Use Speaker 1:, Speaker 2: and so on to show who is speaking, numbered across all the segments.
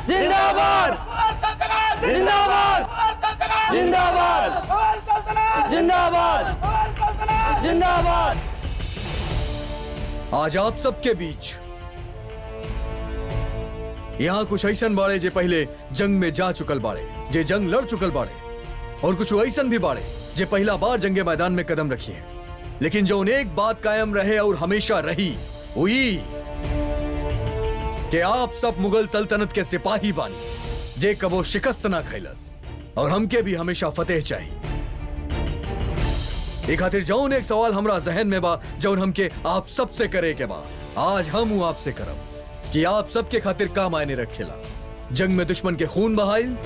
Speaker 1: जिंदाबाद जिंदाबाद जिंदाबाद जिंदाबाद जिंदाबाद।
Speaker 2: आज आप सबके बीच यहाँ कुछ ऐसन बाड़े जे पहले जंग में जा चुकल बाड़े, जे जंग लड़ चुकल बाड़े, और कुछ ऐसन भी बाड़े जे पहला बार जंगे मैदान में कदम रखी है, लेकिन जो एक बात कायम रहे और हमेशा रही हुई कि आप सब मुगल सल्तनत के सिपाही बानी, जे कबो शिकस्त ना खैलस, और हमके भी हमेशा फतेह चाहिए। एक खातिर जौन एक सवाल हमरा जहन में बा, जौन हमके आप सबसे करे के बा, आज हम आपसे करब कि आप सबके खातिर का मायने रखेला, जंग में दुश्मन के खून बहाइल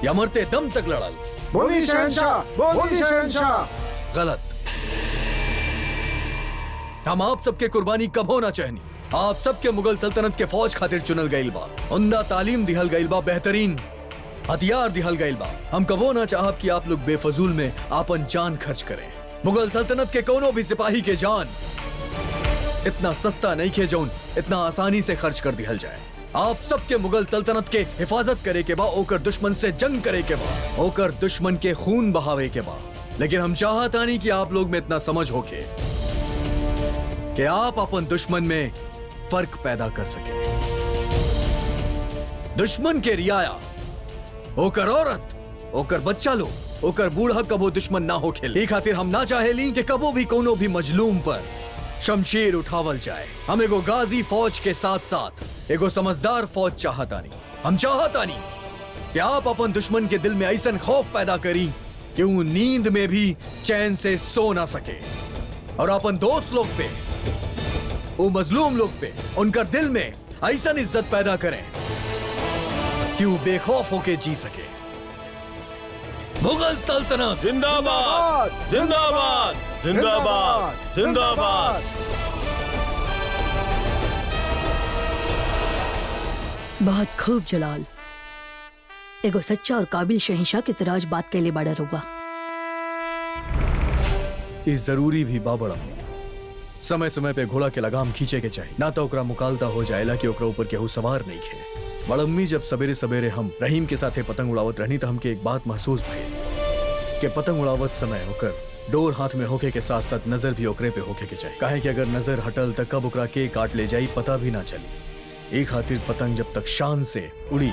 Speaker 2: या मरते दम तक लड़ल।
Speaker 3: बोली शहंशाह, बोली शहंशाह।
Speaker 2: गलत। हम आप सबके कुर्बानी कब होना चाहनी। आप सबके मुगल सल्तनत के फौज खातिर चुनल गईल बा, उम्दा तालीम दिहल गईल बा, बेहतरीन हथियार दिहल गईल बा। हम कबो ना चाहब कि आप लोग बेफजूल में आपन जान खर्च करें। मुगल सल्तनत के कोनो भी सिपाही के जान इतना सस्ता नहीं खे जौन इतना आसानी से खर्च कर दिहल जाए। आप सबके मुगल सल्तनत के हिफाजत करे के बा, ओकर दुश्मन से जंग करे के बा, ओकर दुश्मन के खून बहावे के बा। लेकिन हम चाहता नहीं कि आप लोग में इतना समझ होके कि आप अपन दुश्मन में फर्क पैदा कर सके। दुश्मन के रियाया, ओकर औरत, ओकर बच्चा लोग, ओकर बूढ़ा कबो दुश्मन ना हो खेले। खातिर हम ना चाहेली कि कबो भी कोनो भी मजलूम पर शमशीर उठावल जाए। हम एगो गाजी फौज के साथ साथ एगो समझदार फौज चाहतानी। हम चाहतानी कि आप अपन दुश्मन के दिल में ऐसा खौफ पैदा करी कि वो नींद में भी चैन से सो ना सके, और अपन दोस्त लोग पे, वो मजलूम लोग पे, उनका दिल में ऐसा इज्जत पैदा करें कि वो बेखौफ होके जी सके। मुगल सल्तनत
Speaker 1: जिंदाबाद जिंदाबाद जिंदाबाद जिंदाबाद।
Speaker 4: बहुत खूब जलाल, एगो सच्चा और काबिल शहंशाह के तराज बात के लिए बड़ा रुआ।
Speaker 2: ये जरूरी भी बाबड़ अम्मी, समय समय पे घोड़ा के लगाम खींचे के चाहिए, ना तो ओकरा मुकालता हो जाएला कि ओकरा ऊपर केहू सवार नहीं खे। बड़म्मी, जब सवेरे सवेरे हम रहीम के साथे पतंग उड़ावत रहनी तो हमके एक बात महसूस भई कि पतंग उड़ावत समय ओकर डोर हाथ में होके के साथ साथ नजर भी ओकरे पे होके के चाहिए। काहे कि अगर नजर हटल तक कब ओकरा के काट ले जाई पता भी ना चली। एक खातिर पतंग जब तक शान से उड़ी,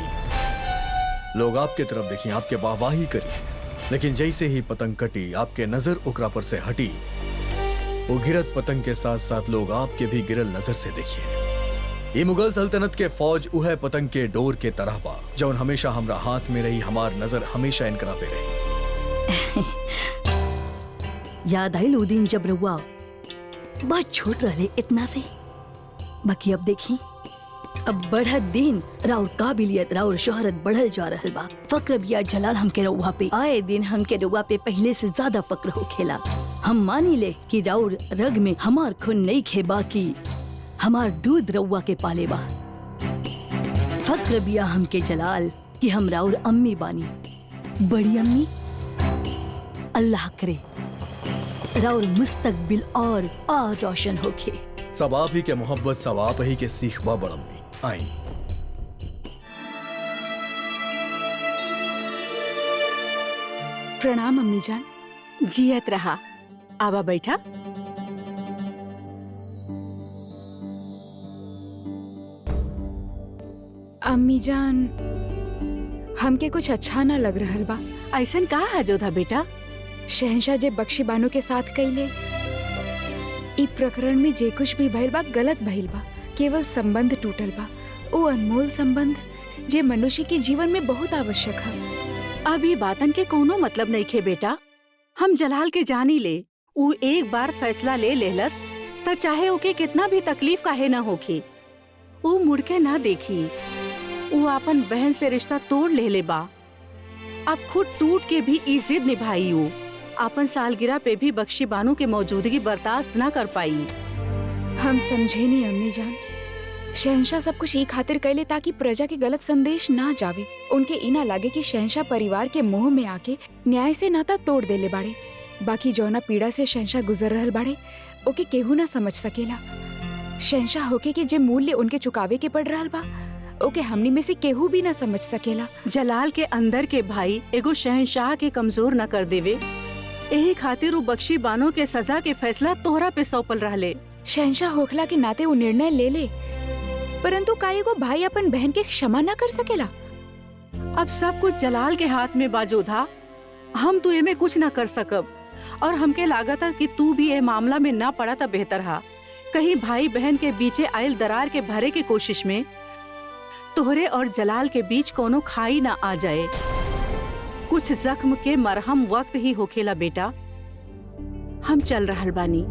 Speaker 2: लोग आपके तरफ देखी, आपके वाहवाही करी, लेकिन जैसे ही पतंग कटी, आपके नजर ओकरा पर से हटी, वो गिरत पतंग के साथ साथ लोग आपके भी गिरल नजर से देखिए। ये मुगल सल्तनत के फौज उह पतंग के डोर के तरह बा, जौन हमेशा हमरा हाथ में रही, हमार नजर हमेशा इनकरा पे रही।
Speaker 4: याद आई उस दिन जब रुआ बहुत छोट रहे इतना से, बाकी अब देखी अब बढ़त दिन राउर काबिलियत, राउर शोहरत बढ़ल जा रहल बा। फक्र बिया जलाल हमके रउआ पे, आए दिन हमके रउआ पे पहले से ज्यादा फक्र हो खेला। हम मानी ले कि राउर रग में हमार खून नहीं खे, बाकी हमार दूध रउआ के पाले बा। फक्र बिया हमके जलाल कि हम राउर अम्मी बानी, बड़ी अम्मी। अल्लाह करे राउर मुस्तकबिल और रोशन होके।
Speaker 2: सब आप ही के मोहब्बत, सब आप ही के सीख बा बड़म्मी। आई
Speaker 5: प्रणाम अम्मी जान।
Speaker 6: जियत रहा, आवा बैठा।
Speaker 5: अम्मी जान, हमके कुछ अच्छा ना लग रहल बा।
Speaker 6: ऐसन का है जोधा बेटा?
Speaker 5: शहंशाह जे बख्शी बानो के साथ कैले, ई प्रकरण में जे कुछ भी भइल बा गलत भइल बा। केवल संबंध टूटल बा, वो अनमोल संबंध जे मनुष्य के जीवन में बहुत आवश्यक है।
Speaker 6: अब ये बातन के कोनो मतलब नहीं खे बेटा। हम जलाल के जानी ले, ऊ एक बार फैसला ले लेलस त चाहे ओके कितना भी तकलीफ काहे ना होखी, ऊ मुड़ के ना देखी। ऊ अपन बहन से रिश्ता तोड़ ले बा। अब खुद टूट के भी ई जिद निभाई। ऊ अपन सालगिरह पे भी बख्शी बानो के मौजूदगी बर्दाश्त ना कर पाई।
Speaker 5: हम समझे नहीं अम्मी जान, शहंशाह सब कुछ ये खातिर कैले ताकि प्रजा के गलत संदेश ना जावे। उनके इना लागे कि शहंशाह परिवार के मोह में आके न्याय से नाता तोड़ देले बाड़े। बाकी जौना पीड़ा से शहंशाह गुजर रहल बाड़े, ओके केहू ना समझ सकेला। शहंशाह होके के जे मूल्य उनके चुकावे के पड़ रहल बा ओके हमनी में से केहू भी ना समझ सकेला।
Speaker 6: जलाल के अंदर के भाई एगो शहंशाह के कमजोर न कर देवे, यही खातिर वो बख्शी बानो के सजा के फैसला तोहरा पे सौंपल रहले।
Speaker 5: शहंशाह होखला के नाते वो निर्णय ले ले, परंतु का एगो भाई अपन बहन के क्षमा ना कर सकेला?
Speaker 6: अब सब कुछ जलाल के हाथ में बाजोधा, हम तू एमे कुछ न कर सकब और हमके लागत है कि तू भी ये मामला में ना पड़ा था बेहतर हा। कहीं भाई बहन के बीचे आयल दरार के भरे के कोशिश में तोहरे और जलाल के बीच कोनो खाई ना आ जाए। कुछ जख्म के मरहम वक्त ही होखेला बेटा। हम चल रहल बानी।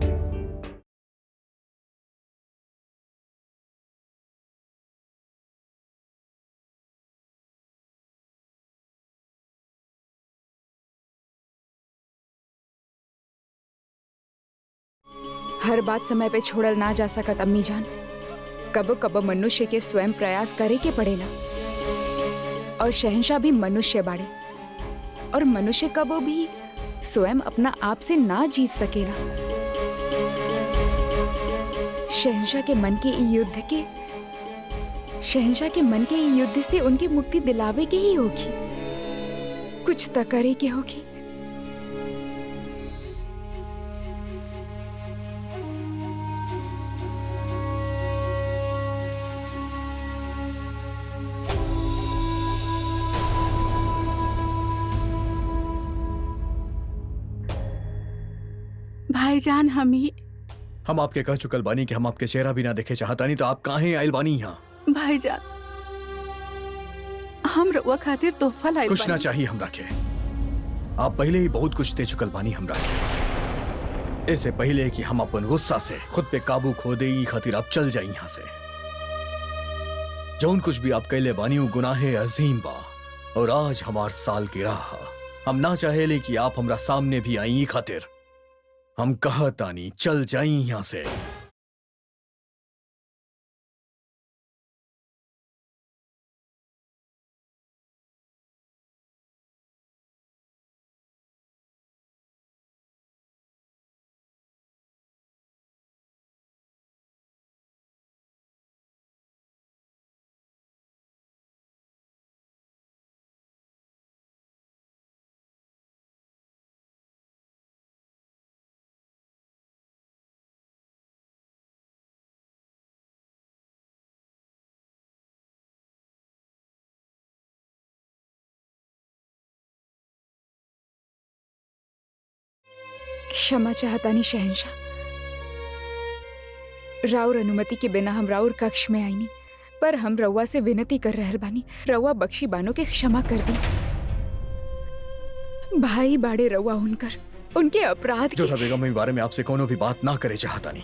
Speaker 5: हर बात समय पे छोड़ल ना जा सकत अम्मी जान। कब कब मनुष्य के स्वयं प्रयास करे के पड़ेला और शहंशाह भी मनुष्य बाड़े और मनुष्य कबो भी स्वयं अपना आप से ना जीत सकेला। शहंशाह के मन के ई युद्ध से उनकी मुक्ति दिलावे के ही होगी, कुछ तो करे के होगी।
Speaker 6: भाईजान
Speaker 2: हम आपके कह चुकल बानी कि हम आपके चेहरा भी ना देखे चाहता, नहीं तो आप काहे आइल बानी यहाँ?
Speaker 6: भाईजान हम रउआ खातिर तोहफा लाइल
Speaker 2: कुछ ना
Speaker 6: बानी।
Speaker 2: चाहिए हमरा के। आप पहले ही बहुत कुछ दे चुकल बानी हमरा के। इससे पहले कि हम अपन गुस्सा से खुद पे काबू खो दे, ई खातिर आप चल जाई यहाँ से। जौन कुछ भी आप कैले बानी वो गुनाहे अजीम बा और आज हमार साल की राह। हम ना चाहेले कि आप हमरा सामने भी आई, ई खातिर हम कहतानी चल जाई यहाँ से।
Speaker 5: क्षमा चाहतानी शहंशाह, राउर अनुमति के बिना हम राउर कक्ष में आईनी, पर हम रउआ से विनती कर रहल बानी, रउआ बख्शी बानो के क्षमा कर दी। भाई बाड़े रउआ उनके अपराध के।
Speaker 2: जोधा बेगम बारे में आपसे कोनो भी बात ना करे चाहता नहीं।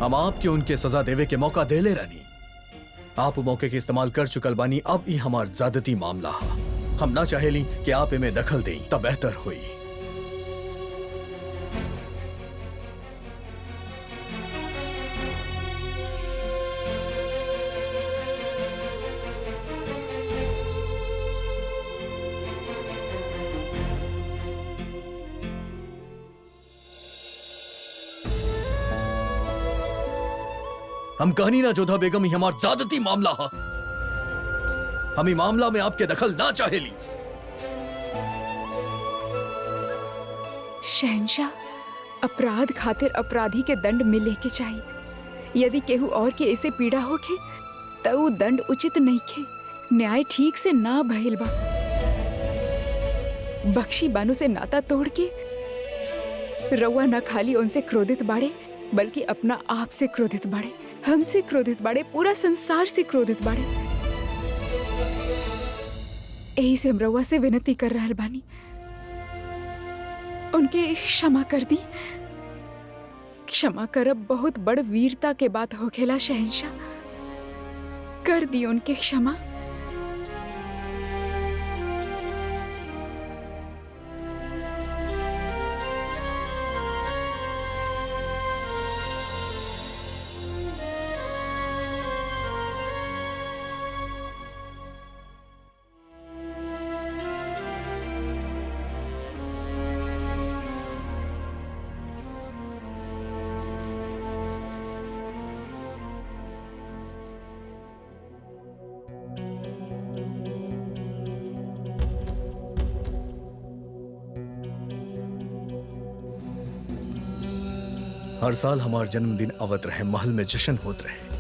Speaker 2: हम आपके उनके सजा देवे के मौका दे ले रानी। आप मौके के इस्तेमाल कर चुकल बानी, अब ई हमार ज्यादती मामला हा। हम ना चाहेली कि आप इमे दखल दें, तब बेहतर हुई। हम कहनी ना जोधा बेगम ही हमार ज्यादती मामला हा। हम ई मामला में आपके दखल ना चाहेली।
Speaker 5: शहंशाह, अपराध खातिर अपराधी के दंड मिले के चाहिए। यदि केहू और के ऐसे पीड़ा होके तो वो दंड उचित नहीं खे। न्याय ठीक से ना भइल बा। बख्शी बानो से नाता तोड़ के रउआ न खाली उनसे क्रोधित बाड़े, बल्कि अपना आप से क्रोधित बाड़े, हमसे क्रोधित बाड़े, पूरा संसार से क्रोधित बाड़े। यही से हम रउआ से विनती कर रहल बानी, उनके क्षमा कर दी। क्षमा करब बहुत बड़ वीरता के बात होखेला शहंशाह। कर दी उनके क्षमा।
Speaker 2: हर साल हमार जन्मदिन अवत रहे, महल में जश्न होत रहे,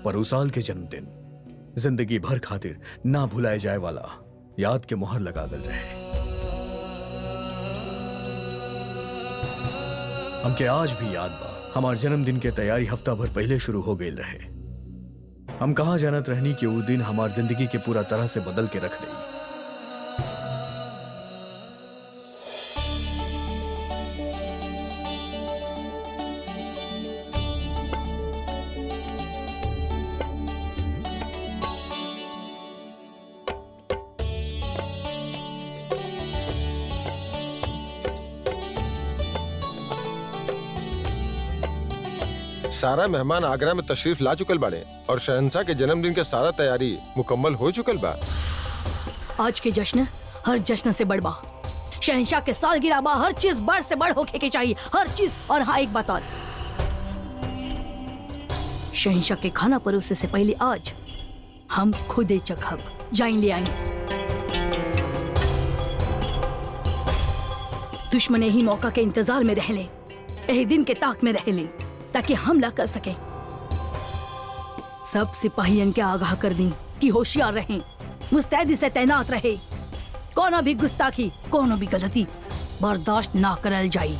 Speaker 2: पर उस साल के जन्मदिन जिंदगी भर खातिर ना भुलाए जाए वाला याद के मोहर लगा गल रहे। हमके आज भी याद बा, हमार जन्मदिन के तैयारी हफ्ता भर पहले शुरू हो गई रहे। हम कहाँ जानत रहनी कि वो दिन हमार जिंदगी के पूरा तरह से बदल के रख देई।
Speaker 3: सारा मेहमान आगरा में तशरीफ ला चुकल बाड़े और शहंशाह के जन्मदिन के सारा तैयारी मुकम्मल हो चुकल बा।
Speaker 4: आज के जश्न हर जश्न से बड़ बा। शहंशाह के सालगिरह बा, हर चीज बड़ से बड़ होके के चाहिए, हर चीज। और हाँ, एक बात और, शहंशाह के खाना परोसे से पहले आज हम खुदे चखब। जाइन ले आई। दुश्मन यही मौका के इंतजार में रह ले, यही दिन के ताक में रह ले, ताकि हमला कर सके। सब सिपाहियन के आगाह कर दी कि होशियार रहें, मुस्तैदी से तैनात रहे। कोनो भी गुस्ताखी, कोनो भी गलती बर्दाश्त ना करल जाई।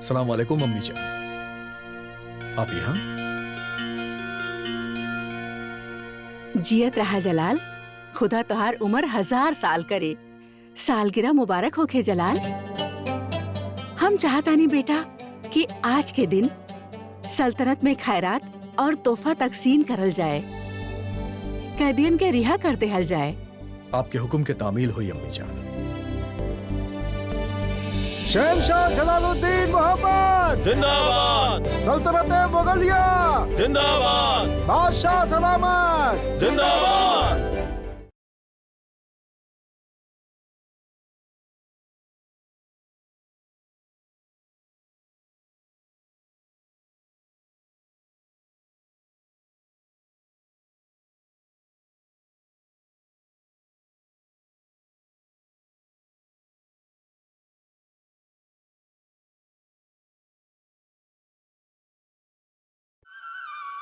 Speaker 2: सलाम वालेकुम अम्मी जान, आप यहाँ?
Speaker 6: जियत रहा जलाल, खुदा तोहार उम्र 1000 साल करे। सालगिरह मुबारक होखे जलाल। हम चाहतानी बेटा कि आज के दिन सल्तनत में खैरात और तोहफा तकसीम करल जाए, कैदियन के रिहा कर देहल जाए।
Speaker 2: आपके हुक्म के तामील हुई अम्मी जान।
Speaker 3: शहंशाह जलालुद्दीन मोहम्मद
Speaker 1: जिंदाबाद,
Speaker 3: सल्तनत मुगलिया
Speaker 1: जिंदाबाद,
Speaker 3: बादशाह सलामत।
Speaker 1: जिंदाबाद।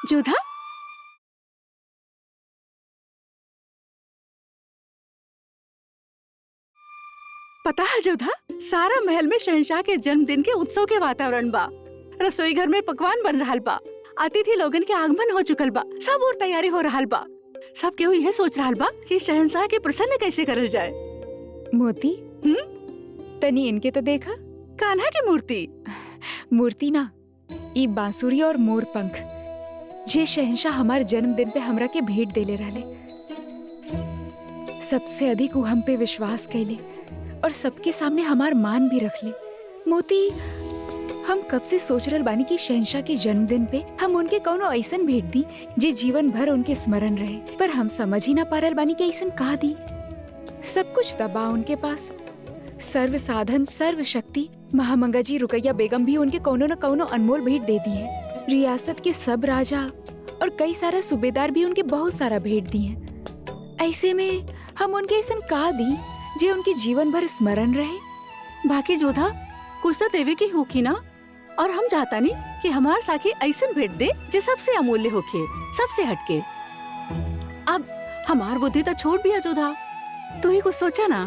Speaker 6: जोधा, पता है जोधा, सारा महल में शहंशाह के जन्मदिन के उत्सव के वातावरण बा। रसोई घर में पकवान बन रहा बा, अतिथि लोगन के आगमन हो चुकल बा, सब और तैयारी हो रहा बा। सब केहू यह सोच रहा बा कि शहंशाह के प्रसन्न कैसे करल जाए।
Speaker 5: मोती, तनी इनके तो देखा।
Speaker 6: कान्हा की मूर्ति?
Speaker 5: मूर्ति ना, ई बांसुरी और मोर पंख जे शहंशाह हमारे जन्मदिन पे हमरा के भेंट देले रहले। सबसे अधिक वो हम पे विश्वास कैले और सबके सामने हमार मान भी रख ले। मोती, हम कब से सोच रहे बानी कि शहंशाह के जन्मदिन पे हम उनके कौनो ऐसन भेंट दी जे जीवन भर उनके स्मरण रहे, पर हम समझ ही ना पा रहे बानी कि ऐसन कहा दी। सब कुछ दबा उनके पास, सर्व साधन, सर्व शक्ति। महामंगा जी, रुकैया बेगम भी उनके कौनो न कौनो अनमोल भेंट दे दी है। रियासत के सब राजा और कई सारा सूबेदार भी उनके बहुत सारा भेंट दी हैं। ऐसे में हम उनके ऐसा का दी जे उनके जीवन भर स्मरण रहे।
Speaker 6: बाकी जोधा, कुछ तो देवे की होखी ना, और हम चाहता नहीं कि हमार साखी ऐसा भेंट दे जे सबसे अमूल्य होखे, सबसे हटके। अब हमार बुद्धि तो छोड़ दिया जोधा, तू ही कुछ सोचा ना।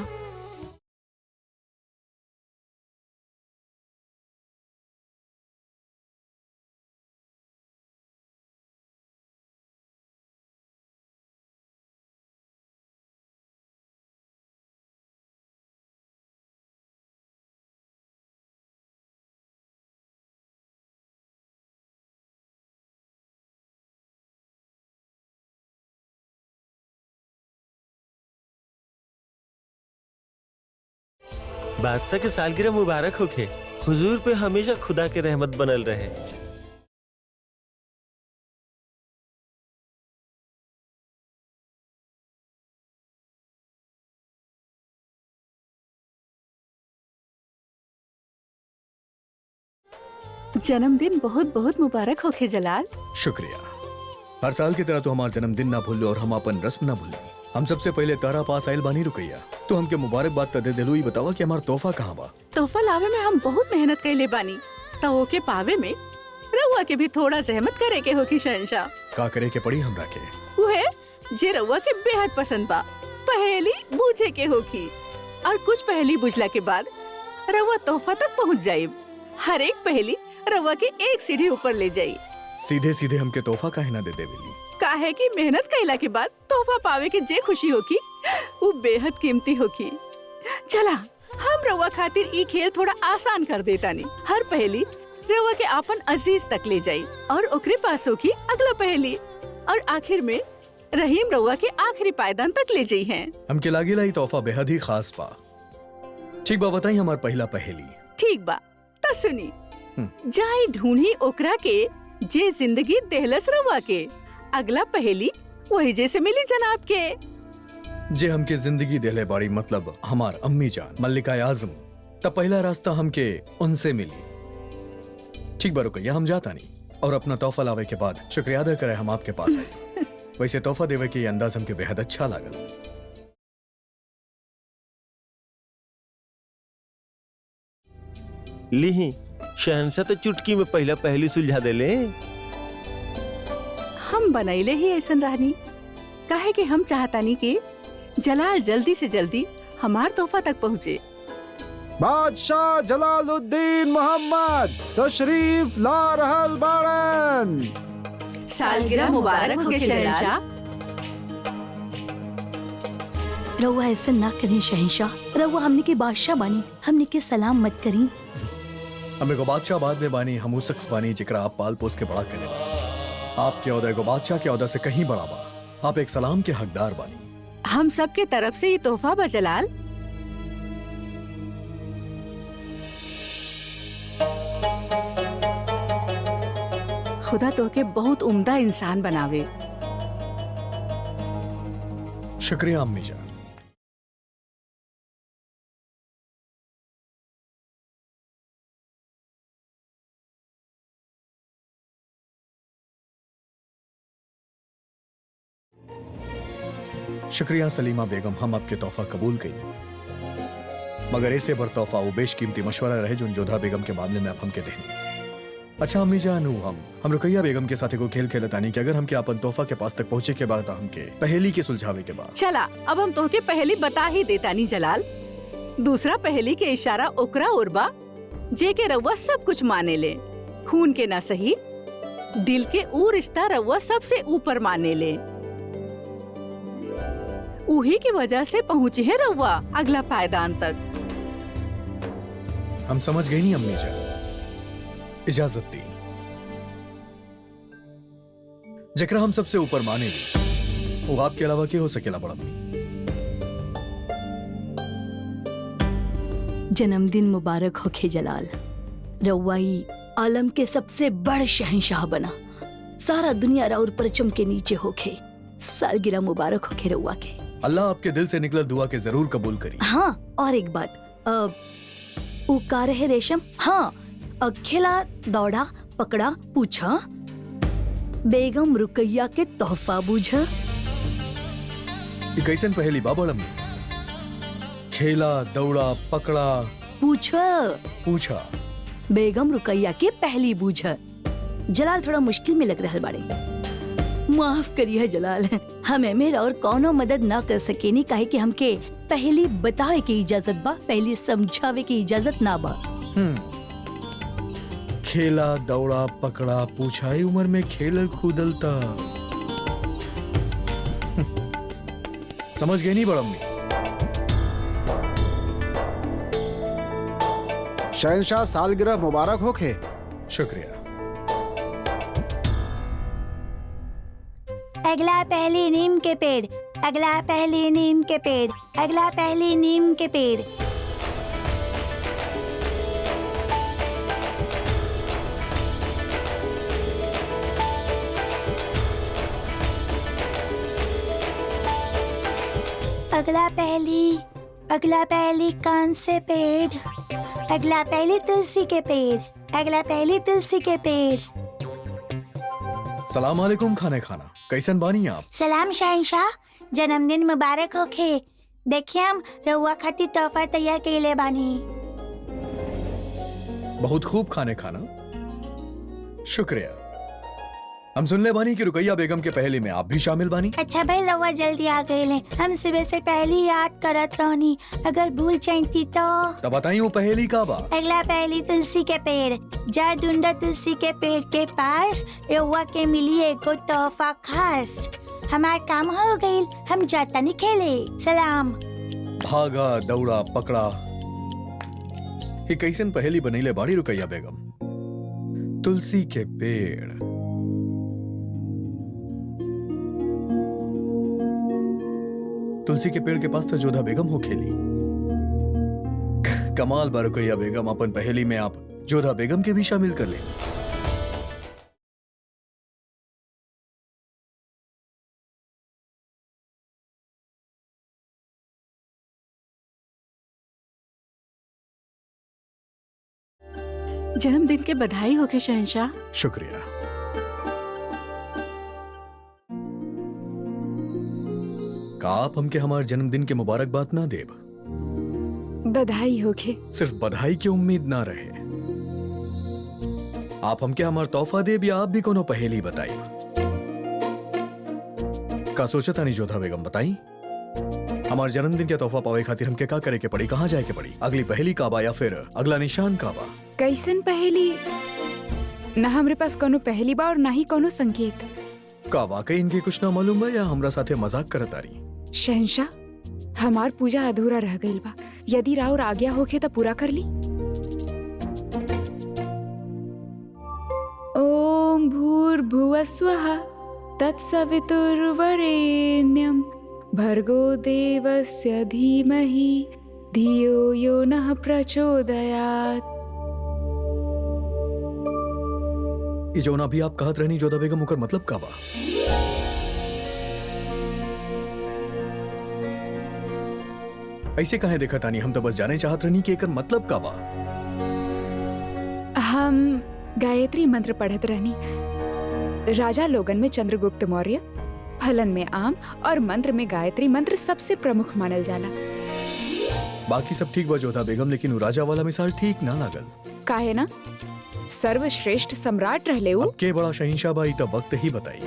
Speaker 1: बादशाह के सालगिरह मुबारक होखे। हुजूर पे हमेशा खुदा के रहमत बनल रहे।
Speaker 6: जन्मदिन बहुत बहुत मुबारक होखे जलाल।
Speaker 2: शुक्रिया। हर साल की तरह तो हमारा जन्मदिन ना भूलो और हम अपन रस्म ना भूलो। हम सबसे पहले तारा पास आयल बानी रुकैया, तो हमके मुबारकबाद त दे दिलू। ही बतावा कि हमार तोहफा कहाँ बा।
Speaker 6: तोहफा लावे में हम बहुत मेहनत कैले बानी, तो ओके पावे में रउआ के भी थोड़ा जहमत करे के होखी शहंशाह।
Speaker 2: का करे के पड़ी हमरा के?
Speaker 6: उहे जे रउआ के बेहद पसंद बा, पहेली बूझे के होखी और कुछ पहेली बुझला के बाद रउआ तोहफा तक पहुँच जाये। हर एक पहेली रउआ के एक सीढ़ी ऊपर ले जाई।
Speaker 2: सीधे सीधे हमके तोहफा काहे ना दे देवेली?
Speaker 6: काहे कि मेहनत कैला के बाद तोहफा पावे के जे खुशी होखी वो बेहद कीमती होखी। चला हम रउआ खातिर ई खेल थोड़ा आसान कर देता नी। हर पहेली रउआ के आपन अजीज तक ले जाई और ओकरे पास होखी अगला पहेली, और आखिर में रहीम रउआ के आखिरी पायदान तक ले जाई हैं।
Speaker 2: हमके लागेला ई तोहफा बेहद ही खास बा। ठीक बा, बताई हमार पहला पहेली।
Speaker 6: ठीक बा, त सुनी। जाई ढूंढी ओकरा के जे जिंदगी देहलस रउआ के। अगला पहेली वही जैसे मिली जनाब के।
Speaker 2: जे हमके जिंदगी देले बाड़ी मतलब हमार अम्मी जान मल्लिका आजम। तब पहला रास्ता हमके उनसे मिली। ठीक बा, रुकैया हम जाता नहीं और अपना तोहफा लावे के बाद शुक्रिया अदा करे हम आपके पास आए। वैसे तोहफा देवे के ये अंदाज हमके बेहद अच्छा लागल।
Speaker 1: लीही शहंशाह तो चुटकी में पहला पहली सुलझा देले।
Speaker 6: हम बनैले ही ऐसन रहनी, काहे कि हम चाहतानी कि जलाल जल्दी से जल्दी हमार तोहफा तक पहुँचे।
Speaker 7: बादशाह जलालुद्दीन मोहम्मद तशरीफ ला रहल बाड़न।
Speaker 6: सालगिरह मुबारक हो शहंशाह।
Speaker 4: रउआ ऐसा ना करी शहंशाह, रउआ हमने के बादशाह बानी, हमने के सलाम मत करी।
Speaker 2: हमें को बादशाह बाद में बानी, हम उस शख्स बानी जिकरा आप पाल पोस के बड़ा करे। आपके औहदे को बादशाह के औहदे से कहीं बड़ा बा। आप एक सलाम के हकदार बानी।
Speaker 6: हम सबके तरफ से ये तोहफा बा जलाल। खुदा तोहके बहुत उम्दा इंसान बनावे।
Speaker 2: शुक्रिया अम्मी जान। शुक्रिया सलीमा बेगम, हम आपके तोहफा कबूल कई, मगर ऐसे बर तोहफा वो बेशकीमती मशवरा रहे जो जोधा बेगम के मामले में आप हमके देनी। अच्छा अम्मी जान, हम रुकैया बेगम के साथ को खेल खेलतानी कि अगर हमके अपन तोहफा के पास तक पहुँचे के बाद हमके पहेली के सुलझावे के बाद।
Speaker 6: चला अब हम तोहके पहेली बता ही देतानी जलाल। दूसरा पहेली के इशारा ओकरा और बा जे के रउआ सब कुछ माने ले। खून के ना सही, दिल के ऊ रिश्ता रउआ सबसे ऊपर माने ले। उही की वजह से पहुँचे है रउआ अगला पायदान तक।
Speaker 2: हम समझ गई नहीं अम्मी जान, इजाजत दी। जकरा हम सबसे ऊपर माने ली वो आपके अलावा क्या हो सकेला बड़ा?
Speaker 4: जन्मदिन मुबारक होखे जलाल। रउआ ई आलम के सबसे बड़ शहंशाह बना। सारा दुनिया राउर परचम के नीचे होखे। सालगिरह मुबारक होखे रउआ के।
Speaker 2: अल्लाह आपके दिल से निकलल दुआ के जरूर कबूल करी।
Speaker 4: हाँ, और एक बात, उ का रहे रेशम? हाँ, खेला दौड़ा पकड़ा पूछा, बेगम रुकैया के तोहफा बूझा।
Speaker 2: कैसन पहेली बाबड़म? खेला दौड़ा पकड़ा
Speaker 4: पूछा, बेगम रुकैया के पहली बूझा। जलाल थोड़ा मुश्किल में लग रहा बाड़े, माफ करिए जलाल। हमें मेरा और कौनो मदद ना कर सकेनी, काहे कि हमके पहली बतावे की इजाजत बा, पहली समझावे की इजाजत ना बा।
Speaker 2: खेला दौड़ा पकड़ा पूछा, ई उम्र में खेलल कूदल ता समझ गई नहीं बड़म्मी?
Speaker 7: शहंशाह सालगिरह मुबारक होखे।
Speaker 2: शुक्रिया।
Speaker 8: अगला पहली नीम के पेड़, अगला पहली नीम के पेड़, अगला पहली नीम के पेड़। अगला पहली कान से पेड़, अगला पहली तुलसी के पेड़, अगला पहली तुलसी के पेड़।
Speaker 2: सलाम अलैकुम खाने खाना, कैसन बानी आप?
Speaker 8: सलाम शहंशाह, जन्मदिन मुबारक होखे। देखिए हम रउआ खातिर तोहफा तैयार कइले बानी।
Speaker 2: बहुत खूब खाने खाना, शुक्रिया। हम सुनले बानी कि रुकैया बेगम के पहले में आप भी शामिल बानी।
Speaker 8: अच्छा भाई रउआ जल्दी आ गए। हम सुबह से पहले याद करत रहनी, अगर भूल जाती तो।
Speaker 2: तब बताई वो पहेली का बा?
Speaker 8: अगला पहली तुलसी के पेड़। जा ढूंढा तुलसी के पेड़ के पास, रउआ के मिली एगो तोहफा खास। हमार काम हो गई, हम जाता नहीं खेले। सलाम।
Speaker 2: भागा दौड़ा पकड़ा, ये कैसन पहेली बनैले बाड़ी रुकैया बेगम? तुलसी के पेड़। तुलसी के पेड़ के पास तो जोधा बेगम हो खेली। कमाल बा रुकैया बेगम, अपन पहेली में आप जोधा बेगम के भी शामिल कर ले।
Speaker 6: जन्मदिन के बधाई होके शहंशाह।
Speaker 2: शुक्रिया। का आप हमके हमारे जन्मदिन के मुबारकबाद ना देब?
Speaker 5: बधाई होके।
Speaker 2: सिर्फ बधाई की उम्मीद ना रहे, आप हमके हमार तोहफा देब या आप भी कोनो पहेली बताई? का सोचता नहीं जोधा बेगम, बताई हमारे जन्मदिन के तोहफा पावे खातिर हमके का करे के पड़ी, कहाँ जाए के पड़ी? अगली पहेली का बा या फिर अगला निशान का बा?
Speaker 5: कैसन पहेली? ना हमरे पास कोनो पहेली बा और ना ही कोनो संकेत।
Speaker 2: का वाकई इनके कुछ ना मालूम बा या हमरा साथे मजाक करत आरी?
Speaker 5: शहंशाह, हमार पूजा अधूरा रह गइल बा, यदि राउर आज्ञा होखे तो पूरा कर ली। ओम भूर्भुवस्वः तत्सवितुर्वरेण्यं भर्गो देवस्य धीमहि धियो यो नः प्रचोदयात्।
Speaker 2: ये जो ना भी आप कहत रहनी जोधा बेगम, ओकर मतलब का बा? ऐसे काहे देखा तानी, हम तो बस जाने चाहत रहनी कि एकर मतलब का बा।
Speaker 5: हम गायत्री मंत्र पढ़त रहनी। राजा लोगन में चंद्रगुप्त मौर्य, फलन में आम और मंत्र में गायत्री मंत्र सबसे प्रमुख मानल जाला।
Speaker 2: बाकी सब ठीक बा जोधा बेगम, लेकिन वो राजा वाला मिसाल ठीक ना लागल।
Speaker 5: काहे ना? सर्वश्रेष्ठ सम्राट रहले उ।
Speaker 2: अब के बड़ा शहिंशाह बाई तो वक्त ही बताई।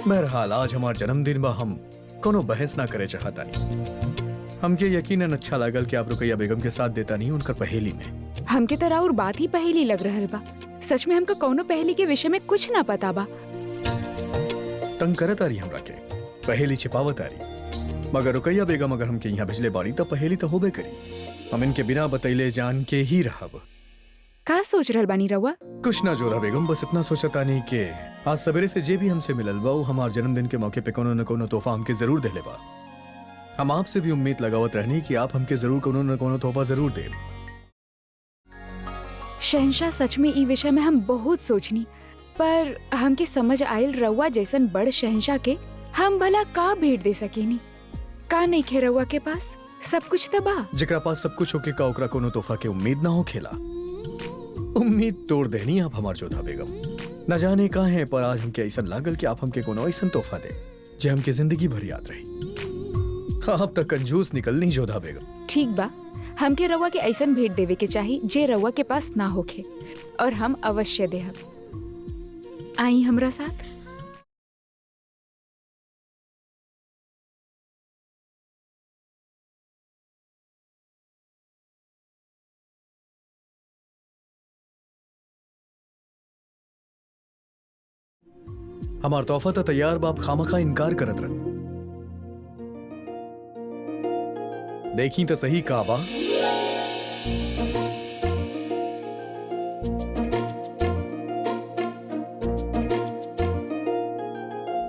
Speaker 2: बहरहाल आज हमार जन्मदिन बा, हम कोनो बहस ना करे चाहता नहीं। हमके यकीनन अच्छा लागल कि आप रुकैया बेगम के साथ देता नहीं उनकर पहेली में।
Speaker 5: हमके तो राउर बात ही पहेली लग रहल बा। सच में हमका कौनो पहेली के विषय में कुछ ना पता बा।
Speaker 2: तंग करत आरी हमरा के, पहेली छिपावत आरी। मगर रुकैया बेगम अगर हमके यहाँ भेजले बाड़ी तो पहेली तो होबे करी। हम इनके बिना बतैले जान के ही रहब।
Speaker 5: का सोच रहल बानी रउआ?
Speaker 2: कुछ ना जोधा बेगम, बस इतना सोचता नहीं कि आज सवेरे से जे भी हमसे मिलल बा, वो हमार जन्मदिन के मौके पे कोनो न कोनो तोहफा हमके जरूर देले बा। हम आपसे भी उम्मीद लगावत रहनी कि आप हमके जरूर कोनो न कोनो तोहफा जरूर देब।
Speaker 5: शहंशाह, सच में ई विषय में हम बहुत सोचनी, पर हमके समझ आयल रउआ जैसन बड़ शहंशाह के हम भला का भेंट दे सकेनी। का नहीं खे रउआ के पास? सब कुछ तो बा।
Speaker 2: जेकरा पास सब कुछ होके का ओकरा कोनो तोहफा के उम्मीद ना हो खेला। उम्मीद तोड़ देनी आप हमार जोधा बेगम। न जाने का है, पर आज हमके ऐसा लागल कि आप हमके कोनो ऐसा तोहफा दे जे हमके जिंदगी भर याद रही। आप तक कंजूस निकलनी जोधा बेगम।
Speaker 5: ठीक बा, हमके रउआ के ऐसन भेंट देवे के चाही जे रउआ के पास ना होखे, और हम अवश्य देहब। आई हमरा साथ।
Speaker 2: हमार तोहफा तो तैयार बाप, खामखा इनकार करत रह। देखी तो सही का बा।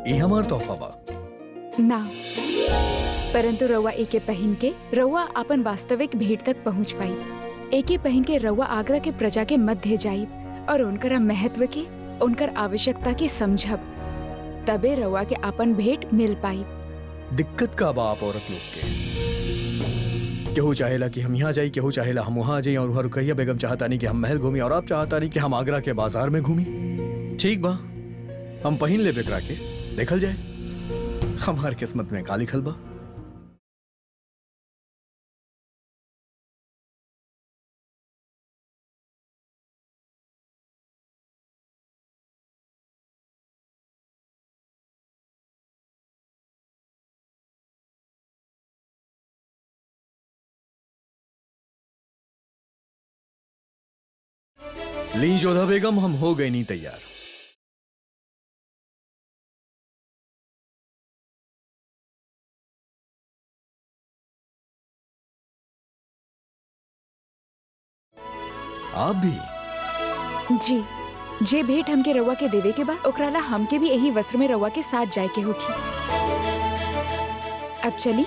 Speaker 2: ये हमार तोहफा बा
Speaker 5: ना, परंतु रउआ एके पहन के रउआ अपन वास्तविक भेंट तक पहुंच पाई। एके पहन के रउआ आगरा के प्रजा के मध्य जाइब और उनकर महत्व के, उनकर आवश्यकता के समझब, तबे रउआ के अपन भेंट मिल पाई।
Speaker 2: दिक्कत का बा आप औरत लोग के? केहू चाहेला कि हम यहाँ जाई, केहू चाहेला हम वहाँ जाई, और रुकैया बेगम चाहता नहीं कि हम महल घूमी, और आप चाहता नहीं कि हम आगरा के बाजार में घूमी। ठीक बा, हम पहिन ले बेकरा के, देखल जाए हमार किस्मत में का लिखल बा। ली जोधा बेगम, हम हो गए नहीं तैयार। आप भी?
Speaker 5: जी, जे भेंट हमके रउआ के देवे के बा ओकरा ला हमके भी यही वस्त्र में रउआ के साथ जाए के होखी। अब चली।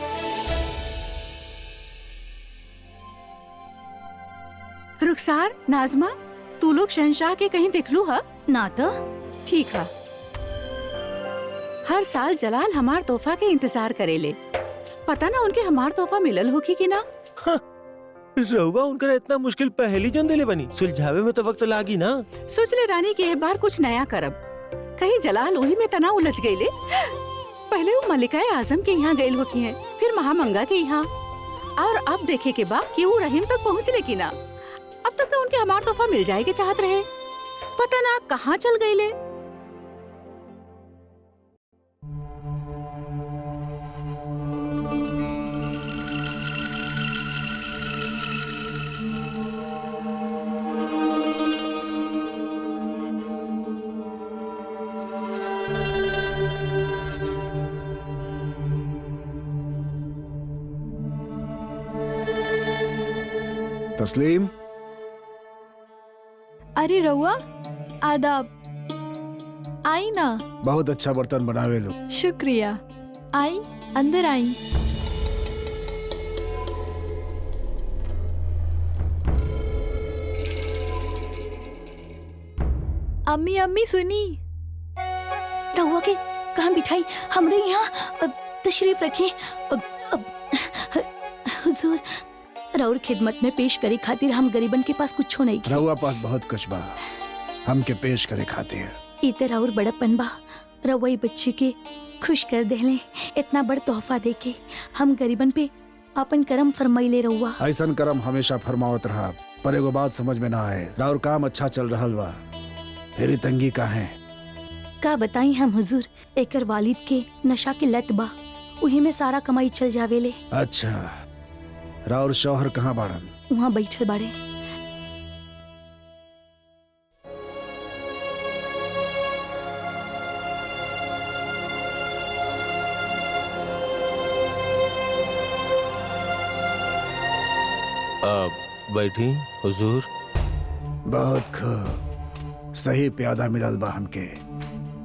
Speaker 6: रुखसार, नाजमा, तू लोग शहंशाह के कहीं दिखलू हा?
Speaker 4: ना तो
Speaker 6: ठीक है। हर साल जलाल हमार तोहफा के इंतजार करेले। पता ना उनके हमार तोहफा मिलल होगी कि ना।
Speaker 1: रउआ उनकर इतना मुश्किल पहली जन देले बनी, सुलझावे में तो वक्त लागी ना।
Speaker 6: सोच ले रानी कि एक बार कुछ नया करब। कहीं जलाल वही में तना उलझ गईले। पहले वो मलिकाए आजम के यहाँ गईल होकी है, फिर महामंगा के यहाँ, और अब देखे के बाद कि वो रहीम तक पहुँच ले कि ना। अब तक तो उनके हमार तोहफा मिल जाए के चाहत रहे, पता ना कहाँ चल गईले।
Speaker 7: तस्लीम,
Speaker 9: अरे रउआ, आदाब। आई ना।
Speaker 7: बहुत अच्छा बर्तन बनावे लो।
Speaker 9: शुक्रिया। आई, अंदर आई। अम्मी अम्मी सुनी।
Speaker 4: रहुआ के कहाँ बिठाई? हमरे यहाँ तशरीफ रखी। हुजूर, रउर खिदमत में पेश करे खातिर हम गरीबन के पास कुछ नहीं किया।
Speaker 7: रउआ पास बहुत कुछ बा, हमके पेश करे खातिर।
Speaker 4: इते रउर बड़प्पन बा। रउआ ई बच्ची के खुश कर देले, इतना बड़ तोहफा देके हम गरीबन पे अपन करम फरमाइले रउआ।
Speaker 7: ऐसन करम हमेशा फरमावत रहा, पर एगो बात समझ में ना आए। राउर काम अच्छा चल रहल बा, फिर तंगी का है।
Speaker 4: का बताई हम हुजूर, एकर वालिद के नशा के लत बा, उही में सारा कमाई चल जावेले।
Speaker 7: अच्छा, राउर शौहर कहाँ बाड़न?
Speaker 4: वहाँ बैठल बाड़े।
Speaker 1: बैठी हुजूर।
Speaker 7: बहुत खूब, सही प्यादा मिलल बा हमके।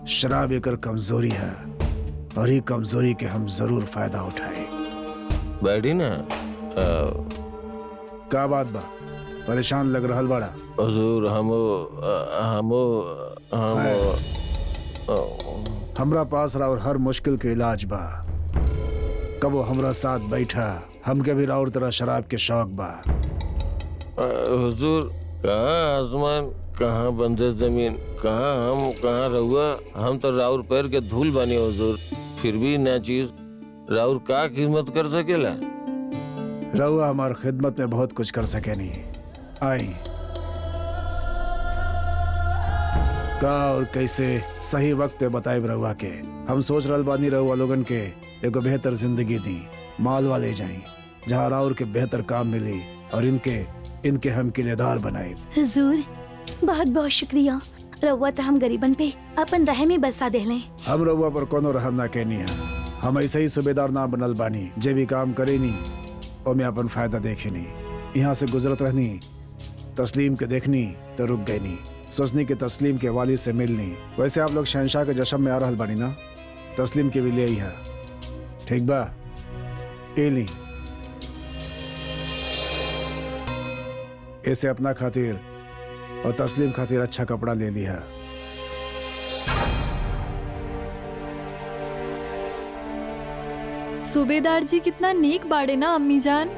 Speaker 7: शराब एकर कमजोरी है, और ही कमजोरी के हम जरूर फायदा उठाए।
Speaker 1: बैठी ना।
Speaker 7: का बात बा, परेशान लग रहल बाड़ा?
Speaker 1: हुजूर,
Speaker 7: हमरा पास राउर हर मुश्किल के इलाज बा। कबो हमरा साथ बैठा, हमके भी राउर तरह शराब के शौक बा।
Speaker 1: हुजूर, कहाँ आसमान, कहाँ बंजर जमीन, कहाँ हम, कहाँ रहुआ। हम तो राउर पैर के धूल बानी हुजूर, फिर भी ना चीज राउर का खिदमत कर सकेला।
Speaker 7: रउआ हमार खिदमत में बहुत कुछ कर सके नहीं। आई, का और कैसे सही वक्त पे बताए रउआ के। हम सोच रहल बानी रउआ लोगन के एगो बेहतर जिंदगी दी, मालवा ले जाई, जहाँ राउर के बेहतर काम मिली, और इनके हम किलेदार बनाए।
Speaker 4: हुजूर, बहुत बहुत शुक्रिया। रउआ तो हम गरीबन पे अपन रहम में बसा देले।
Speaker 7: हम रउआ पर कोनो रहम ना कहनी है। हम ऐसे ही सूबेदार ना बनल बानी, जे भी काम करे नी ओमे अपन फायदा देखे नी। यहाँ से गुजरत रहनी, तस्लीम के देखनी तो रुक गई नी, सोचनी के तस्लीम के वालिद से मिलनी। वैसे आप लोग शहंशाह के जश्न में आ रहल बानी ना, तस्लीम के भी ले आई है। ठीक बा, ए ली। ऐसे अपना खातिर और तस्लीम खातिर अच्छा कपड़ा ले लिया।
Speaker 9: सूबेदार जी कितना नेक बाड़े ना अम्मी जान।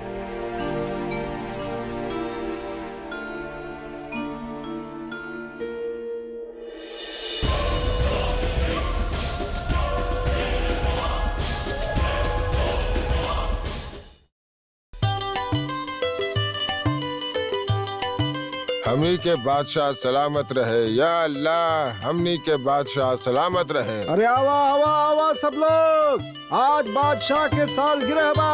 Speaker 3: हमनी के बादशाह सलामत रहे, या अल्लाह हमनी के बादशाह सलामत रहे।
Speaker 7: अरे आवा आवा आवा सब लोग, आज बादशाह के सालगिरह बा।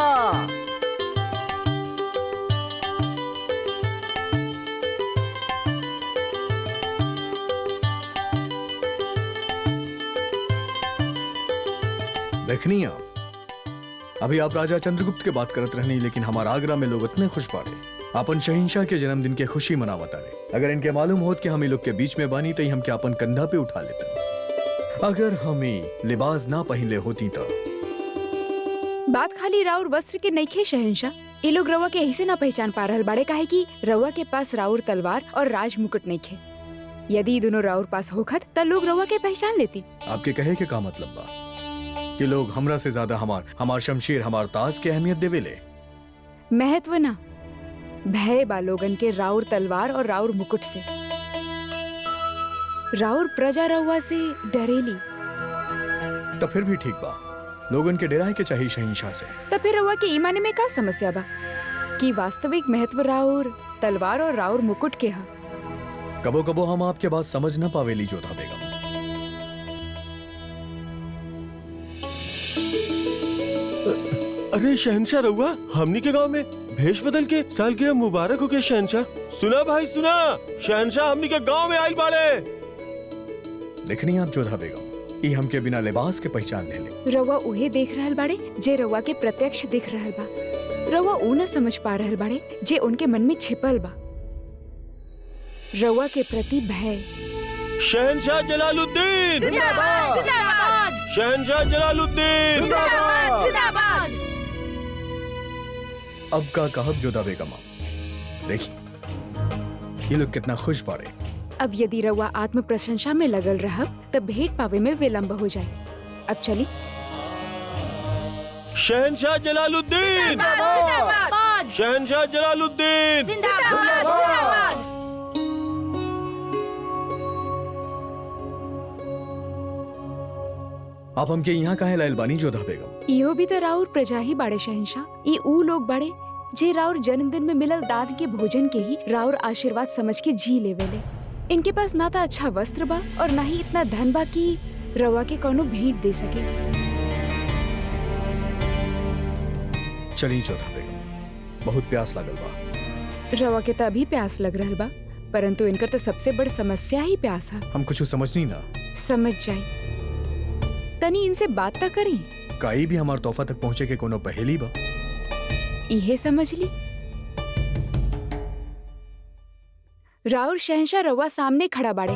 Speaker 2: देखनी आप, अभी आप राजा चंद्रगुप्त के बात करत रहनी, लेकिन हमारा आगरा में लोग इतने खुश बाड़े अपन शहिंशाह के जन्मदिन के खुशी मनावत रहे। अगर इनके मालूम होत कि हम लोग के बीच में बानी तो हम क्या अपन कंधा पे उठा लेते। अगर हमें लिबास ना पहले होती तो।
Speaker 5: बात खाली राउर वस्त्र के नइखे शहंशाह, ये लोग रवा के ऐसे ना पहचान पा रहल बाड़े काहे कि रवा के पास राउर तलवार और राज मुकुट नइखे। यदि दोनों राउर पास होखत त लोग रवा के पहचान लेती।
Speaker 2: आपके कहे के का मतलब बा कि लोग हमरा से ज्यादा हमार शमशीर, हमार ताज के अहमियत देवेले?
Speaker 5: महत्व ना, भय बा लोगन के राउर तलवार और राउर मुकुट से। राउर प्रजा रउआ से डरेली।
Speaker 2: तो फिर भी ठीक बा, लोगन के डराए के चाहिए शहिंशाह से।
Speaker 5: तो फिर रउआ के ईमाने में का समस्या बा कि वास्तविक महत्व राउर तलवार और राउर मुकुट के हा।
Speaker 2: कबो कबो हम आपके बात समझ न पावेली जोधा बेगम।
Speaker 1: अरे शहनशाह रहुआ, हमनी के गांव में भेष बदल के सालगिरह मुबारक हो के शहनशाह। सुना भाई सुना, शहनशाह हमनी के गांव में आइल बाड़े।
Speaker 2: देखनी आप जोधा बेगम, ई हमके बिना लिबास के पहचान ले ले।
Speaker 5: रउआ उहे देख रहल बाड़े जे रउआ के प्रत्यक्ष दिख रहल बा। रउआ ऊ न समझ पा रहल बाड़े जे उनके मन में छिपल बा, रउआ के प्रति भय।
Speaker 1: शहनशाह जलालुद्दीन जिंदाबाद, शहनशाह जलालुद्दीन जिंदाबाद।
Speaker 2: अब का कहब जोधा बेगम, आप देखिए ये लोग कितना खुश बाड़े।
Speaker 5: अब यदि रउआ आत्म प्रशंसा में लगल रहब तब भेंट पावे में विलंब हो जाए। अब चली।
Speaker 1: शहनशाह जलालुद्दीन शहनशाह जलालुद्दीन
Speaker 2: आप हमके यहाँ काहे लायल बानी जोधा बेगम?
Speaker 5: इहो भी तो राउर प्रजा ही बाड़े शहंशाह। ई ऊ लोग बाड़े जे राउर जन्मदिन में मिलल दाद के भोजन के ही राउर आशीर्वाद समझ के जी लेवेले। इनके पास ना तो अच्छा वस्त्र बा और ना ही इतना धन बा कि रवा के कोनो भेंट दे सके।
Speaker 2: चली जोधा बेगम, बहुत प्यास लगल बा।
Speaker 5: रवा के तभी प्यास लग रहल बा, परंतु इनकर तो सबसे बड़ समस्या ही प्यास है।
Speaker 2: हम कुछ समझनी ना।
Speaker 5: समझ जाए तनी इनसे बात ता करी।
Speaker 2: काई भी हमार तोहफा तक पहुँचे के कोनो पहेली बा?
Speaker 5: इहे समझ ली। राउर शहंशाह रवा सामने खड़ा बाड़े,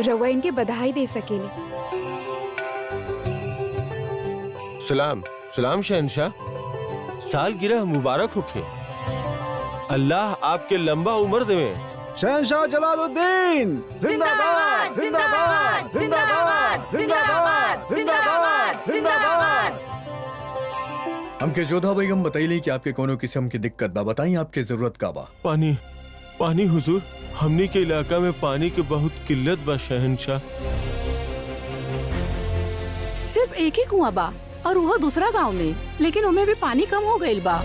Speaker 5: रवा इनके बधाई दे सकेले।
Speaker 1: सलाम सलाम शहनशाह, सालगिरह मुबारक होखे। अल्लाह आपके लंबा उम्र देवे।
Speaker 7: शहंशाह जलालुद्दीन जिंदाबाद जिंदाबाद जिंदाबाद जिंदाबाद जिंदाबाद जिंदाबाद।
Speaker 2: हमके जोधा बेगम बताइली कि आपके कोनो किस्म की दिक्कत बा, बताई आपके जरूरत का बा?
Speaker 1: पानी हुजूर, हमनी के इलाका में पानी के बहुत किल्लत बा शहनशाह।
Speaker 6: सिर्फ एक ही कुआं बा और वो दूसरा गांव में, लेकिन उनमें भी पानी कम हो गईल बा।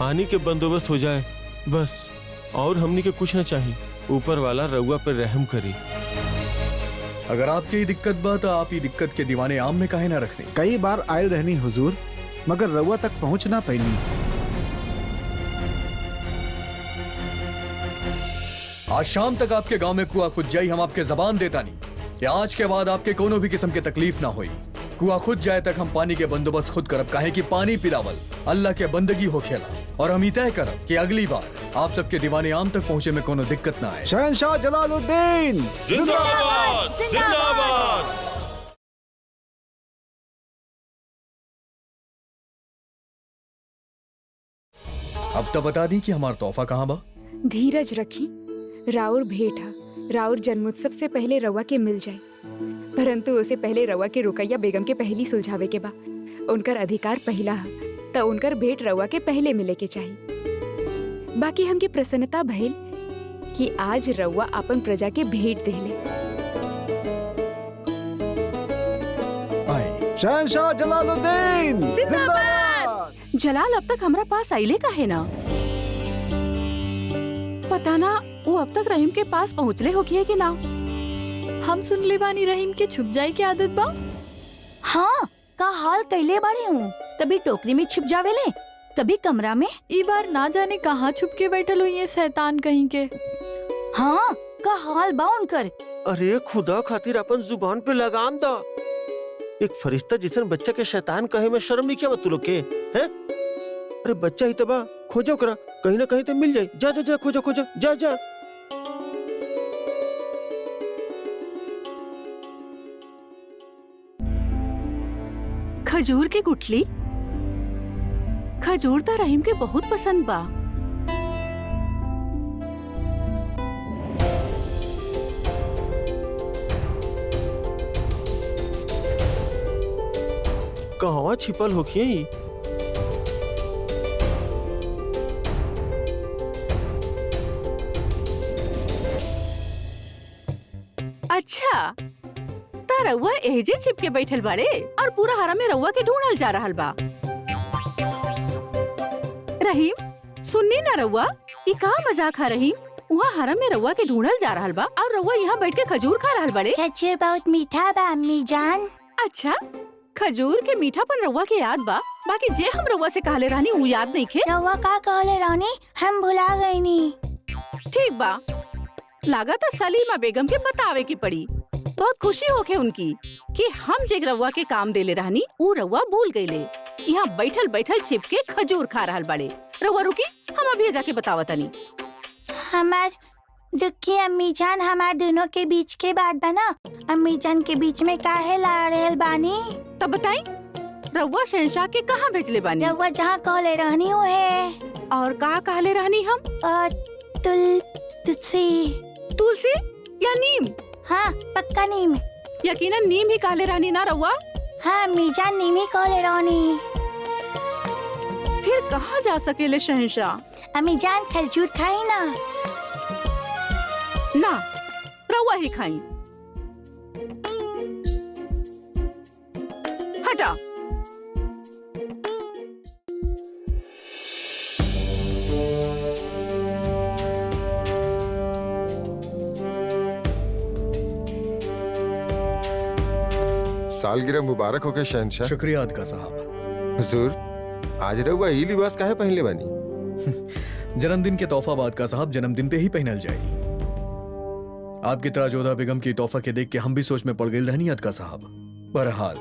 Speaker 1: पानी के बंदोबस्त हो जाए बस, और हमनी के कुछ न चाहिए। ऊपर वाला रउआ पे रहम करी।
Speaker 2: अगर आपकी ये दिक्कत बा तो आप ये दिक्कत के दीवाने आम में काहे ना रखनी?
Speaker 7: कई बार आयल रहनी हुजूर, मगर रउआ तक पहुँच ना पैनी।
Speaker 2: आज शाम तक आपके गांव में कुआं खुद जाई, हम आपके जबान देता नहीं कि आज के बाद आपके कोनो भी किस्म की तकलीफ ना हुई। कुआं खुद जाए तक हम पानी के बंदोबस्त खुद करब, काहे कि पानी पिलावल अल्लाह के बंदगी हो खेला। और हम तय करब कि अगली बार आप सबके दीवाने आम तक पहुँचे में कोनो दिक्कत ना आए।
Speaker 7: शहंशाह जलालुद्दीन
Speaker 1: जिंदाबाद जिंदाबाद।
Speaker 2: अब तो बता दी कि हमारा तोहफा कहाँ बा?
Speaker 5: धीरज रखी, राउर भेंट है, राउर जन्मोत्सव से पहले रवा के मिल जाए, परंतु उसे पहले रवा के रुकैया बेगम के पहली सुलझावे के बा। उनकर अधिकार पहला है, तो उनकर भेंट रवा के पहले मिले के चाहिए। बाकी हमके प्रसन्नता भइल कि आज रवा अपन प्रजा के भेंट देले।
Speaker 7: शहंशाह जलालुद्दीन जिंदाबाद।
Speaker 6: जलाल अब तक हमरा पास आइले का है ना? पता ना वो अब तक रहीम के पास पहुँचले होगी कि ना।
Speaker 9: हम सुन ले बानी रहीम के छुप जाए की आदत बा।
Speaker 4: हाँ, का हाल कैले बाड़े हूँ। कभी टोकरी में छिप जावेले, कभी कमरा में।
Speaker 9: ई बार ना जाने कहाँ छुप के बैठल हुई है शैतान कहीं के।
Speaker 4: हाँ, का हाल बा उनकर।
Speaker 1: अरे खुदा खातिर अपन जुबान पे लगाम दा। एक फरिश्ता जिसन बच्चा के शैतान कहे में शर्म नहीं किया तू लोग के हैं? अरे बच्चा ही तबा खोजो करा, कहीं ना कहीं तो मिल जाए। जा जा जा खोजो खोजो, जा जा।
Speaker 6: खजूर की गुठली। खजूर तो रहीम के बहुत पसंद बा।
Speaker 1: कहवा छिपल होखिए ई?
Speaker 6: अच्छा, ता रउआ एजे छिप के बैठल बाड़े और पूरा हरा में रउआ के ढूंढल जा रहल बा। रहीम, सुननी ना रउआ, ई का मजाक है रहीम? वहाँ हरा में रउआ के ढूंढल जा रहल बा और रउआ यहाँ बैठ के खजूर खा रहल बाड़े।
Speaker 8: खजूर बहुत मीठा बा अम्मी जान।
Speaker 6: अच्छा, खजूर के मीठापन रउआ के याद बा, बाकी जे हम रउआ से कहले रहनी उ याद नहीं खे।
Speaker 8: रउआ का कहले रहनी, हम भुला गईनी।
Speaker 6: ठीक बा, लागत सलीमा बेगम के बतावे की पड़ी। बहुत खुशी होके उनकी कि हम जे रउआ के काम देले रहनी उ रउआ भूल गईले। यहाँ बैठल बैठल छिप के खजूर खा रहल बाड़े। रउआ रुकी, हम अभी जाके बतावतनी।
Speaker 8: हमार रुकी अम्मी जान, हमार दोनों के बीच के बात बना। अम्मी जान के बीच में काहे ला रहल बानी?
Speaker 6: तब बताई, रउआ शहंशाह के कहाँ भेजले बानी?
Speaker 8: रउआ जहाँ कहले रहनी हो है।
Speaker 6: और कहाँ कहले रहनी हम?
Speaker 8: तुलसी।
Speaker 6: तुलसी या नीम?
Speaker 8: हाँ, पक्का नीम।
Speaker 6: यकीनन नीम ही कहले रहनी ना रउआ?
Speaker 8: हाँ अम्मी जान, नीम ही कहले रहनी।
Speaker 6: फिर कहाँ जा सकेले शहंशाह?
Speaker 8: अम्मी जान खजूर खाई ना।
Speaker 6: ना, रउआ ही खाई। हटा।
Speaker 3: सालगिरह मुबारक हो के शहंशाह।
Speaker 2: शुक्रिया अदका साहब।
Speaker 3: हुजूर, आज रउआ ई लिबास काहे पहनले बानी?
Speaker 2: जन्मदिन के तोहफा बाद का साहब जन्मदिन पे ही पहनल जाई। आपकी तरह जोधा बेगम की तोहफा के देख के हम भी सोच में पड़ गए रहनी अदका साहब। बहरहाल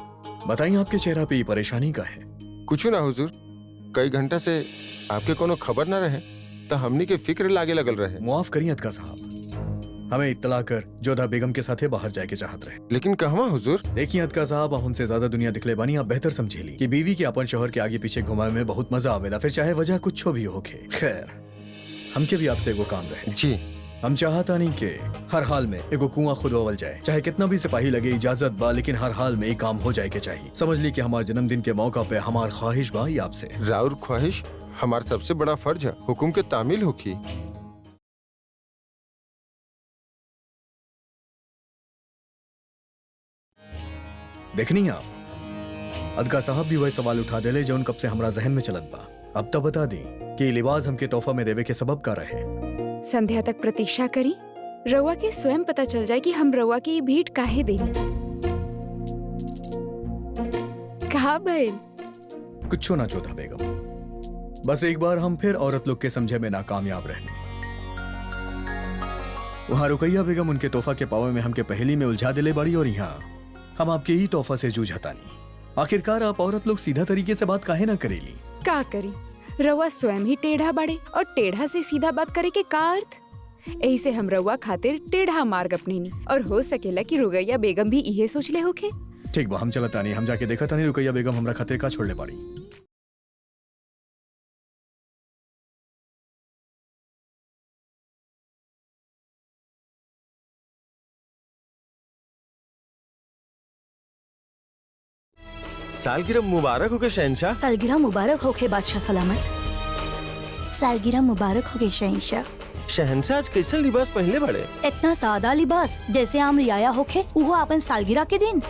Speaker 2: बताइए, आपके चेहरा पे ये परेशानी का है?
Speaker 3: कुछ ना हुजूर, कई घंटा से आपके कोनो खबर ना रहे तो हमनी के फिक्र लागे लगल रहे।
Speaker 2: मुआफ करिए अदका साहब, हमें इत्तला कर जोधा बेगम के साथे बाहर जाए के चाहत रहे।
Speaker 3: लेकिन कहवा हुजूर?
Speaker 2: देखिए अदका साहब, आप उनसे ज्यादा दुनिया दिखले बानी, आप बेहतर समझेली कि बीवी के अपन शोहर के आगे पीछे घुमाए में बहुत मजा आवेला, फिर चाहे वजह कुछ भी होखे। खैर, हमके भी आपसे एगो काम रहे।
Speaker 3: जी।
Speaker 2: हम चाहता नहीं कि हर हाल में एगो कुआं खुदवावल जाए, चाहे कितना भी सिपाही लगे, इजाजत बा, लेकिन हर हाल में एक काम हो जाए के चाहिए। समझ ली कि हमारे जन्मदिन के मौका पे हमार ख्वाहिश बा ये आपसे।
Speaker 3: राउर ख्वाहिश हमार सबसे बड़ा फर्ज है, हुकुम के तामील होखी।
Speaker 2: देखनी आप, अदका साहब भी वही सवाल उठा देले जो कब से हमारा जहन में चलत बा। अब तो बता दी कि ये लिबास हमके तोहफा में देवे के सबब का रहे।
Speaker 5: संध्या तक प्रतीक्षा करी, रउआ के स्वयं पता चल जाए कि हम रउआ की भेंट काहे देनी। कहा भइल?
Speaker 2: कुछ ना जोधा बेगम, बस एक बार हम फिर औरत लोग के समझे में नाकामयाब रहने। वहाँ रुकैया बेगम उनके तोहफा के पावे में हमके पहली में उलझा दिले बड़ी, और यहाँ हम आपके ही तोहफा से जूझतानी। आखिरकार आप औरत लोग सीधा तरीके से बात काहे ना करेली?
Speaker 5: का करी, रउआ स्वयं ही टेढ़ा बाड़े और टेढ़ा से सीधा बात करे के का अर्थ? यही से हम रउआ खातिर टेढ़ा मार्ग अपनेनी, और हो सकेला कि रुकैया बेगम भी इहे सोचले होखे।
Speaker 2: ठीक बा, हम चलतानी, हम जाके देखा तानी रुकैया बेगम हमरा खातिर का छोड़ले बाड़ी।
Speaker 1: सालगिरह मुबारक हो के शहंशाह।
Speaker 4: सालगिरह मुबारक होके बादशाह सलामत।
Speaker 8: सालगिरह मुबारक हो गई शहंशाह।
Speaker 1: शहंशाह आज कैसे लिबास पहनले बड़े?
Speaker 4: इतना सादा लिबास जैसे आम रियाया होके, वो अपन सालगिरह के दिन।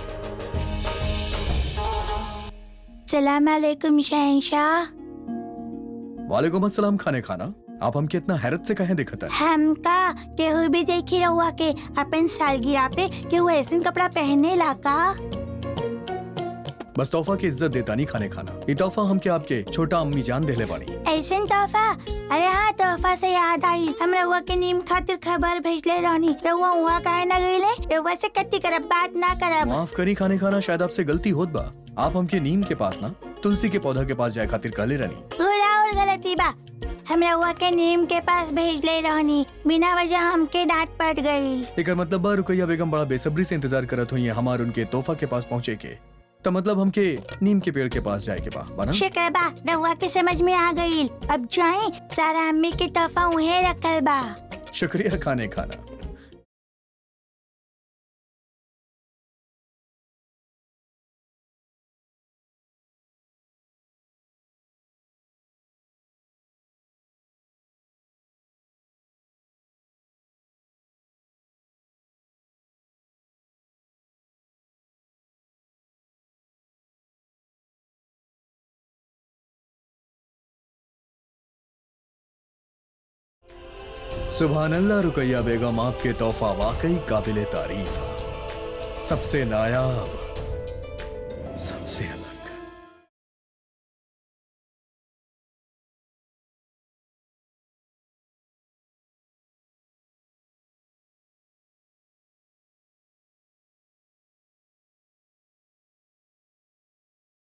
Speaker 8: सलाम अलैकुम शहंशाह।
Speaker 2: वालेकुम अस्सलाम खाने खाना। आप हमके इतना हैरत से कहे दिखता है?
Speaker 8: हमका केहू भी देखी रहुआ के अपन सालगिरह पे केहू ऐसन कपड़ा पहने ला का।
Speaker 2: बस तोहफा की इज्जत देता नहीं खाने खाना। ये तोहफा हमके आपके छोटा अम्मी जान देले बानी।
Speaker 8: ऐसन तोहफा? अरे हाँ, तोहफा से याद आई, हम रहुआ के नीम खातिर खबर भेजले रहनी। रहुआ वहाँ काहे न गईले? रहुआ से कत्ती करब, बात ना करब।
Speaker 2: माफ करी खाने खाना, शायद आपसे गलती होत बा। आप हमके नीम के पास ना तुलसी के पौधा के पास जाए खातिर कहले रहनी।
Speaker 8: पूरा और गलती बा, हम रहुआ के नीम के पास भेजले रहनी, बिना वजह हमके डांट पड़ गई।
Speaker 2: एकर मतलब बा रुकैया बेगम बड़ा बेसब्री से इंतजार करत हुई हमार उनके तोहफा के पास पहुँचे के। तो मतलब हमके नीम के पेड़ के पास जाए के बा।
Speaker 8: शुक्र बा, रहुआ के समझ में आ गई। अब जाए, सारा अम्मी के तोहफा उहे रखल बा।
Speaker 2: शुक्रिया खाने खाना। सुभानअल्लाह रुकैया बेगम, आपके तोहफा वाकई काबिले तारीफ है। सबसे नायाब